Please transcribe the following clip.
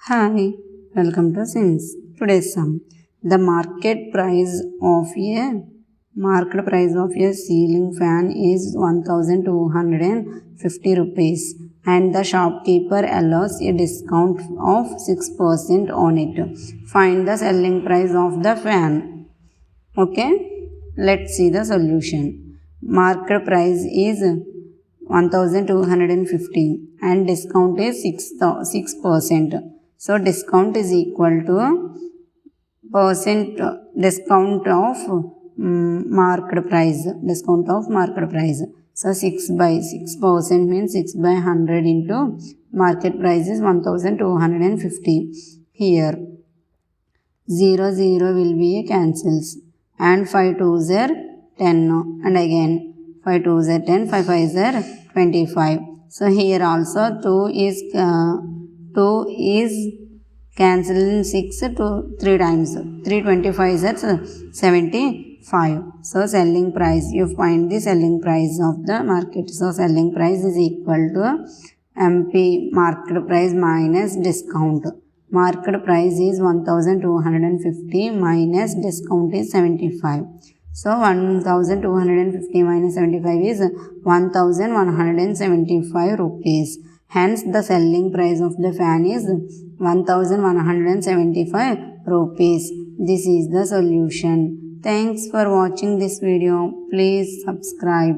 Hi, welcome to SIMS. Today's sum. The market price of a ceiling fan is 1250 rupees and the shopkeeper allows a discount of 6% on it. Find the selling price of the fan. Okay, let's see the solution. Market price is 1250 and discount is 6%. So discount is equal to discount of market price. So 6% means 6 by 100 into market price is 1250. Here 0 will be cancels and 5 2s are 10 and again 5 2s are 10, 5 5s are 25. So here also 2 is cancelled in 6 to 3 times. 3 25s are 75. So selling price, you find the selling price of the market. So selling price is equal to MP market price minus discount. Market price is 1250 minus discount is 75. So 1250 minus 75 is 1175 rupees. Hence the selling price of the fan is 1175 rupees. This is the solution. Thanks for watching this video. Please subscribe.